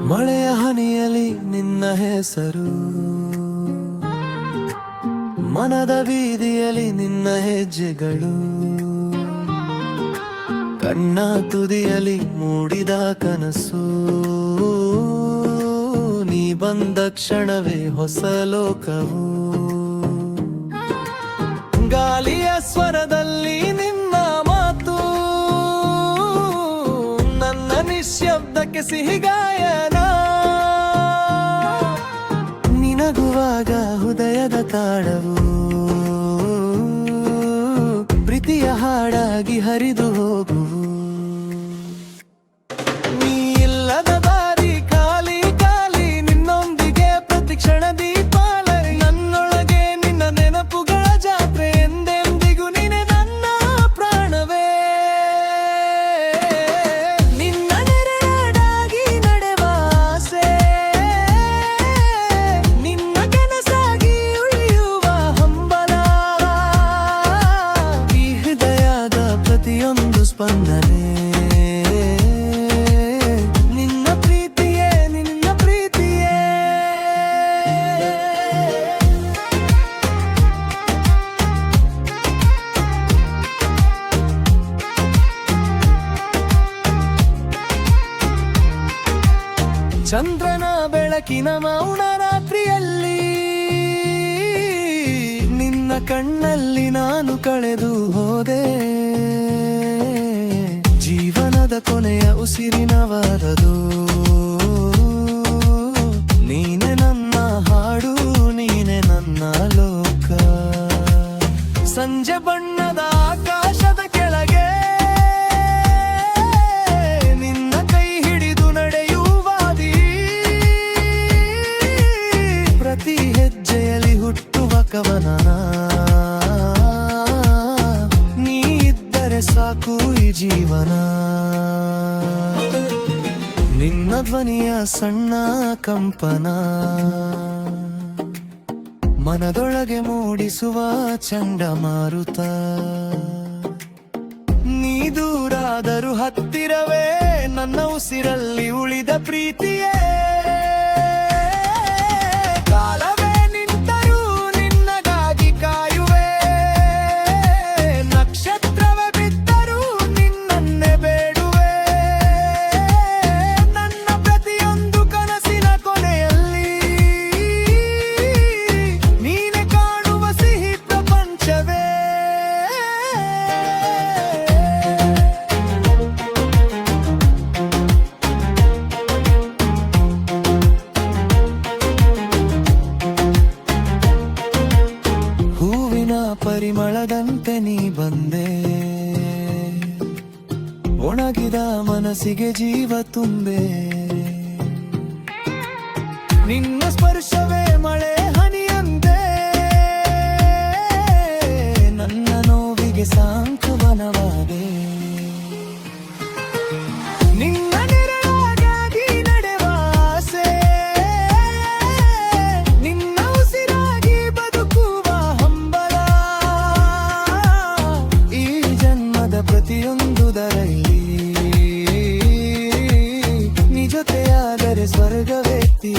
ಮಳೆಯ ಹನಿಯಲಿ ನಿನ್ನ ಹೆಸರು, ಮನದ ಬೀದಿಯಲ್ಲಿ ನಿನ್ನ ಹೆಜ್ಜೆಗಳು, ಕಣ್ಣ ತುದಿಯಲ್ಲಿ ಮೂಡಿದ ಕನಸು, ನೀ ಬಂದ ಕ್ಷಣವೇ ಹೊಸ ಲೋಕವು. ಗಾಳಿಯ ಸ್ವರದಲ್ಲಿ ನಿನ್ನ ಮಾತು, ನನ್ನ ನಿಶ್ಶಬ್ದಕ್ಕೆ ಸಿಹಿ ಗಾಯನ. ನಿನಗುವಾಗ ಹೃದಯದ ತಾಳವು, ಪ್ರೀತಿಯ ಹಾಡಾಗಿ ಹರಿದು ಹೋಗುವು. ನೀ ಇಲ್ಲದ ದಾರಿ ಖಾಲಿ ಖಾಲಿ, ನಿನ್ನೊಂದಿಗೆ ಪ್ರತಿ ಕ್ಷಣ ದೀಪಾವಳಿ. ನನ್ನೊಳಗೆ ನಿನ್ನ ನೆನಪುಗಳ ಜಾತ್ರೆ, ಎಂದೆಂದಿಗೂ ನೀನೆ ನನ್ನ ಪ್ರಾಣವೇ. ನಿನ್ನ ನೆರಳಾಗಿ ನಡೆವ ಆಸೆ, ನಿನ್ನ ಕನಸಾಗಿ ಉಳಿಯುವ ಹಂಬಲ. ಈ ಹೃದಯದ ಪ್ರತಿಯೊಂದು ಸ್ಪಂದನೆ ನಿನ್ನ ಪ್ರೀತಿಯೇ, ನಿನ್ನ ಪ್ರೀತಿಯೇ. ಚಂದ್ರನ ಬೆಳಕಿನ ಮೌನ ರಾತ್ರಿಯಲ್ಲಿ, ನಿನ್ನ ಕಣ್ಣಲ್ಲಿ ನಾನು ಕಳೆದು ಹೋದೆ. ಜೀವನದ ಕೊನೆಯ ಉಸಿರಿನ ವಾರದು, ನೀನೆ ನನ್ನ ಹಾಡು, ನೀನೆ ನನ್ನ ಲೋಕ. ಸಂಜೆ ಬಣ್ಣದ ಆಕಾಶದ ಕೆಳಗೆ ನಿನ್ನ ಕೈ ಹಿಡಿದು ನಡೆಯುವಾದಿ, ಪ್ರತಿ ಹೆಜ್ಜೆಯಲ್ಲಿ ಹುಟ್ಟುವ ಕವನ. ನೀ ಇದ್ದರೆ ಸಾಕು ಈ ಜೀವನ. ನಿನ್ನ ಧ್ವನಿಯ ಸಣ್ಣ ಕಂಪನ, ಮನದೊಳಗೆ ಮೂಡಿಸುವ ಚಂಡಮಾರುತ. ನೀ ದೂರಾದರೂ ಹತ್ತಿರವೇ, ನನ್ನ ಉಸಿರಲ್ಲಿ ಉಳಿದ ಪ್ರೀತಿಯೇ. ಕಾಲವೇ ನಿಂತರೂ ನಿನ್ನಗಾಗಿ ಕಾಯುವೆ, ನಕ್ಷತ್ರವೇ ಬಿದ್ದರೂ ನಿನ್ನನ್ನೇ ಬೇಡುವೆ. ನನ್ನ ಪ್ರತಿಯೊಂದು ಕನಸಿನ ಕೊನೆಯಲ್ಲಿ ನೀನೆ ಕಾಣುವ ಸಿಹಿ ಪ್ರಪಂಚವೇ. ಹೂವಿನ ಪರಿಮಳದಂತೆ ನೀ ಬಂದೆ, ಒಣಗಿದ ಮನಸ್ಸಿಗೆ ಜೀವ ತುಂಬೆ. ನಿನ್ನ ಸ್ಪರ್ಶವೇ ಮಳೆ ಹನಿಯಂತೆ, ನನ್ನ ನೋವಿಗೆ ಸಾಂತ್ವನವಾದೆ. ನಿನ್ನ ನೆರಳಾಗಿ ನಡೆವ ಆಸೆ, ನಿನ್ನ ಉಸಿರಾಗಿ ಬದುಕುವ ಹಂಬಲ. ಈ ಜನ್ಮದ ಪ್ರತಿಯೊಂದು ದರಲ್ಲಿ ನೀ ಜೊತೆಯಾದರೆ ಸ್ವರ್ಗವೆತ್ತಿ.